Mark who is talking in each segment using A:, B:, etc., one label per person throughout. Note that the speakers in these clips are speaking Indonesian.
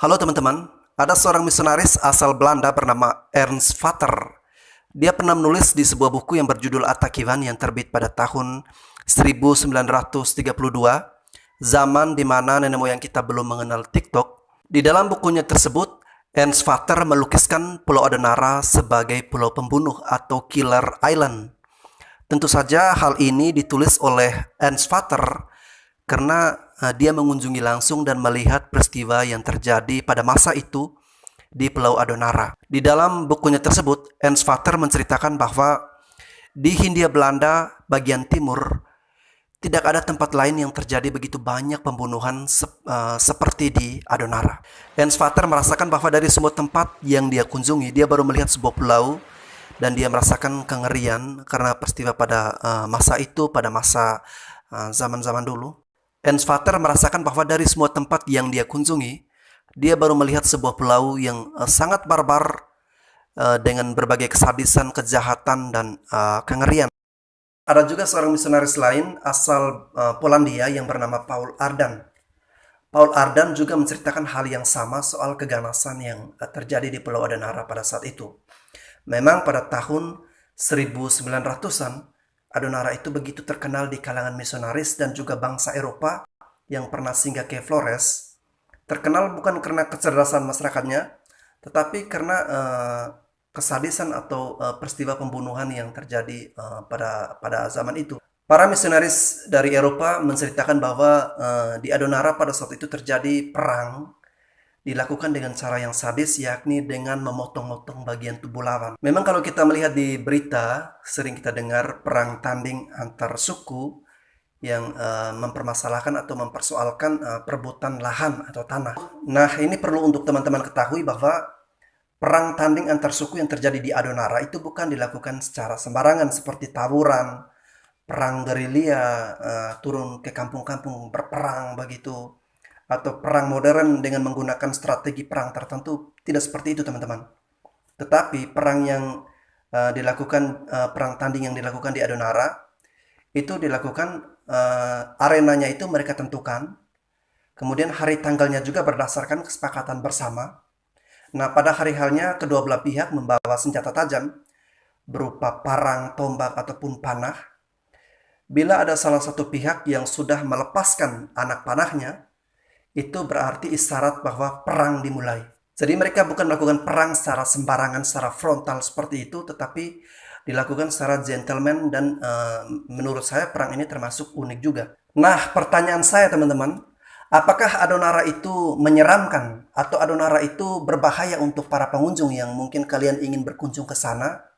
A: Halo teman-teman, ada seorang misionaris asal Belanda bernama Ernst Vater. Dia pernah menulis di sebuah buku yang berjudul Atakivan yang terbit pada tahun 1932, zaman di mana nenek moyang kita belum mengenal TikTok. Di dalam bukunya tersebut, Ernst Vater melukiskan Pulau Adonara sebagai pulau pembunuh atau Killer Island. Tentu saja hal ini ditulis oleh Ernst Vater karena dia mengunjungi langsung dan melihat peristiwa yang terjadi pada masa itu di Pulau Adonara. Di dalam bukunya tersebut, Ernst Vater menceritakan bahwa di Hindia Belanda bagian timur tidak ada tempat lain yang terjadi begitu banyak pembunuhan seperti di Adonara. Ernst Vater merasakan bahwa dari semua tempat yang dia kunjungi, dia baru melihat sebuah pulau dan dia merasakan kengerian karena peristiwa pada masa itu, pada masa zaman-zaman dulu. Ernst Vater merasakan bahwa dari semua tempat yang dia kunjungi, dia baru melihat sebuah pulau yang sangat barbar dengan berbagai kesadisan, kejahatan, dan kengerian. Ada juga seorang misionaris lain asal Polandia yang bernama Paul Ardan. Paul Ardan juga menceritakan hal yang sama soal keganasan yang terjadi di Pulau Adonara pada saat itu. Memang pada tahun 1900-an, Adonara itu begitu terkenal di kalangan misionaris dan juga bangsa Eropa yang pernah singgah ke Flores. Terkenal bukan karena kecerdasan masyarakatnya, tetapi karena kesadisan atau peristiwa pembunuhan yang terjadi pada zaman itu. Para misionaris dari Eropa menceritakan bahwa di Adonara pada saat itu terjadi perang dilakukan dengan cara yang sadis, yakni dengan memotong-motong bagian tubuh lawan. Memang kalau kita melihat di berita, sering kita dengar perang tanding antar suku yang mempermasalahkan atau mempersoalkan perebutan lahan atau tanah. Nah, ini perlu untuk teman-teman ketahui bahwa perang tanding antar suku yang terjadi di Adonara itu bukan dilakukan secara sembarangan seperti tawuran, perang gerilya, turun ke kampung-kampung berperang begitu, atau perang modern dengan menggunakan strategi perang tertentu. Tidak seperti itu teman-teman. Tetapi perang yang dilakukan, perang tanding yang dilakukan di Adonara itu dilakukan, arenanya itu mereka tentukan, kemudian hari tanggalnya juga berdasarkan kesepakatan bersama. Nah, pada hari halnya kedua belah pihak membawa senjata tajam berupa parang, tombak, ataupun panah. Bila ada salah satu pihak yang sudah melepaskan anak panahnya, itu berarti isyarat bahwa perang dimulai. Jadi mereka bukan melakukan perang secara sembarangan, secara frontal seperti itu, tetapi dilakukan secara gentleman dan menurut saya perang ini termasuk unik juga. Nah, pertanyaan saya teman-teman, apakah Adonara itu menyeramkan atau Adonara itu berbahaya untuk para pengunjung yang mungkin kalian ingin berkunjung ke sana?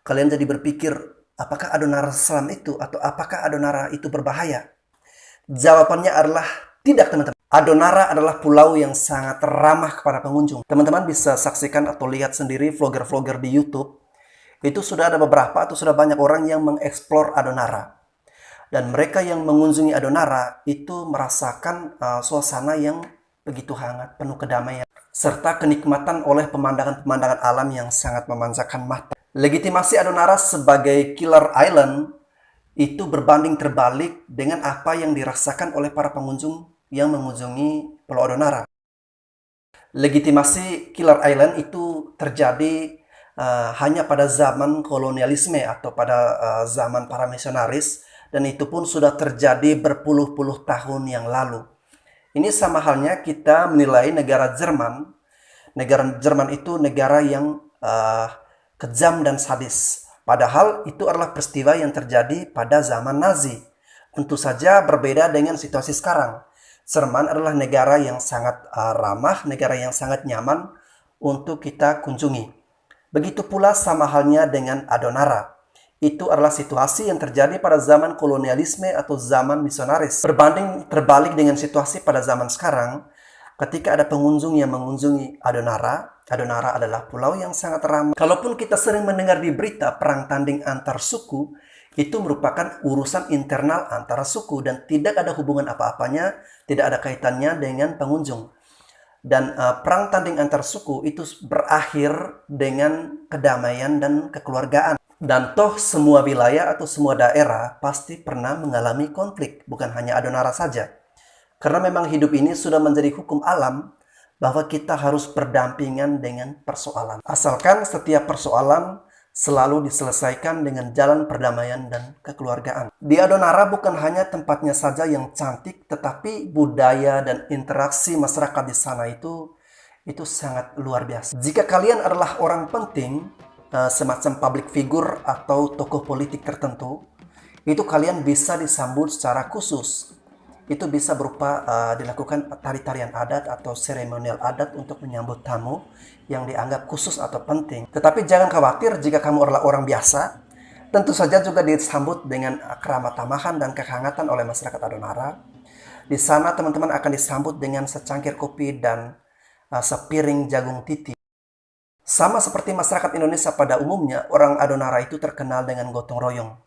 A: Kalian jadi berpikir, apakah Adonara selam itu atau apakah Adonara itu berbahaya? Jawabannya adalah tidak teman-teman. Adonara adalah pulau yang sangat ramah kepada pengunjung. Teman-teman bisa saksikan atau lihat sendiri vlogger-vlogger di YouTube. Itu sudah ada beberapa atau sudah banyak orang yang mengeksplor Adonara. Dan mereka yang mengunjungi Adonara itu merasakan suasana yang begitu hangat, penuh kedamaian, serta kenikmatan oleh pemandangan-pemandangan alam yang sangat memanjakan mata. Legitimasi Adonara sebagai Killer Island itu berbanding terbalik dengan apa yang dirasakan oleh para pengunjung yang mengunjungi Pulau Adonara. Legitimasi Killer Island itu terjadi hanya pada zaman kolonialisme atau pada zaman para misionaris, dan itu pun sudah terjadi berpuluh-puluh tahun yang lalu. Ini sama halnya kita menilai negara Jerman. Negara Jerman itu negara yang kejam dan sadis. Padahal itu adalah peristiwa yang terjadi pada zaman Nazi. Tentu saja berbeda dengan situasi sekarang. Jerman adalah negara yang sangat ramah, negara yang sangat nyaman untuk kita kunjungi. Begitu pula sama halnya dengan Adonara. Itu adalah situasi yang terjadi pada zaman kolonialisme atau zaman misionaris. Berbanding terbalik dengan situasi pada zaman sekarang, ketika ada pengunjung yang mengunjungi Adonara, Adonara adalah pulau yang sangat ramah. Kalaupun kita sering mendengar di berita perang tanding antar suku, itu merupakan urusan internal antara suku dan tidak ada hubungan apa-apanya, tidak ada kaitannya dengan pengunjung. Dan perang tanding antar suku itu berakhir dengan kedamaian dan kekeluargaan. Dan toh semua wilayah atau semua daerah pasti pernah mengalami konflik, bukan hanya Adonara saja. Karena memang hidup ini sudah menjadi hukum alam bahwa kita harus berdampingan dengan persoalan. Asalkan setiap persoalan selalu diselesaikan dengan jalan perdamaian dan kekeluargaan. Di Adonara bukan hanya tempatnya saja yang cantik, tetapi budaya dan interaksi masyarakat di sana itu sangat luar biasa. Jika kalian adalah orang penting, semacam public figure atau tokoh politik tertentu, itu kalian bisa disambut secara khusus. Itu bisa berupa dilakukan tari-tarian adat atau seremonial adat untuk menyambut tamu yang dianggap khusus atau penting. Tetapi jangan khawatir jika kamu adalah orang biasa. Tentu saja juga disambut dengan keramah tamahan dan kehangatan oleh masyarakat Adonara. Di sana teman-teman akan disambut dengan secangkir kopi dan sepiring jagung titi. Sama seperti masyarakat Indonesia pada umumnya, orang Adonara itu terkenal dengan gotong royong.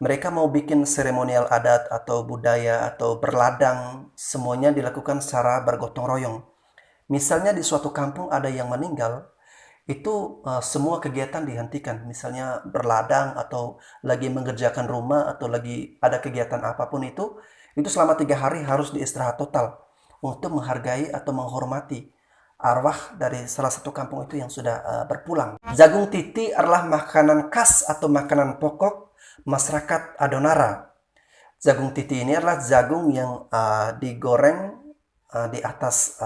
A: Mereka mau bikin seremonial adat atau budaya atau berladang, semuanya dilakukan secara bergotong royong. Misalnya di suatu kampung ada yang meninggal, itu semua kegiatan dihentikan. Misalnya berladang atau lagi mengerjakan rumah atau lagi ada kegiatan apapun itu selama 3 hari harus diistirahat total untuk menghargai atau menghormati arwah dari salah satu kampung itu yang sudah berpulang. Jagung titi adalah makanan khas atau makanan pokok masyarakat Adonara. Jagung titi ini adalah jagung yang digoreng di atas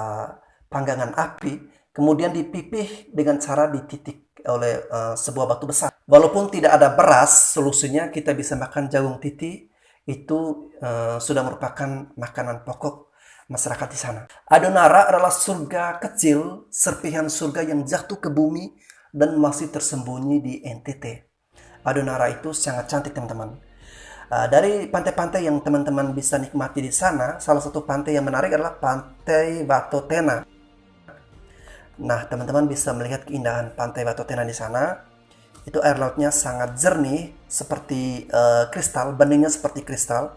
A: panggangan api, kemudian dipipih dengan cara dititik oleh sebuah batu besar. Walaupun tidak ada beras, solusinya kita bisa makan jagung titi. Itu sudah merupakan makanan pokok masyarakat di sana. Adonara adalah surga kecil, serpihan surga yang jatuh ke bumi dan masih tersembunyi di NTT. Adonara itu sangat cantik, teman-teman. Dari pantai-pantai yang teman-teman bisa nikmati di sana, salah satu pantai yang menarik adalah Pantai Watotena. Nah, teman-teman bisa melihat keindahan Pantai Watotena di sana. Itu air lautnya sangat jernih, seperti kristal, beningnya seperti kristal.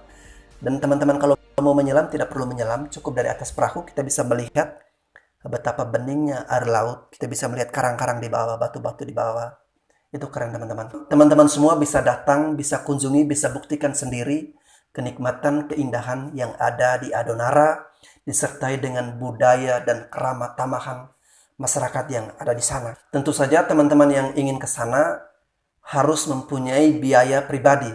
A: Dan teman-teman kalau mau menyelam tidak perlu menyelam, cukup dari atas perahu kita bisa melihat betapa beningnya air laut. Kita bisa melihat karang-karang di bawah, batu-batu di bawah. Itu keren, teman-teman. Teman-teman semua bisa datang, bisa kunjungi, bisa buktikan sendiri kenikmatan, keindahan yang ada di Adonara, disertai dengan budaya dan keramah tamahan masyarakat yang ada di sana. Tentu saja teman-teman yang ingin ke sana harus mempunyai biaya pribadi.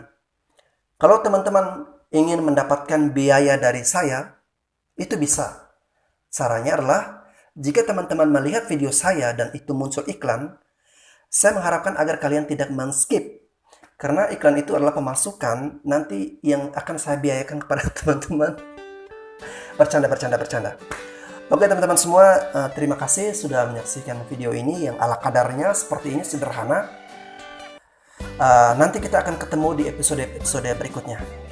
A: Kalau teman-teman ingin mendapatkan biaya dari saya, itu bisa. Caranya adalah, jika teman-teman melihat video saya dan itu muncul iklan, saya mengharapkan agar kalian tidak men-skip. Karena iklan itu adalah pemasukan nanti yang akan saya biayakan kepada teman-teman. Bercanda. Oke teman-teman semua, terima kasih sudah menyaksikan video ini yang ala kadarnya seperti ini, sederhana. Nanti kita akan ketemu di episode-episode berikutnya.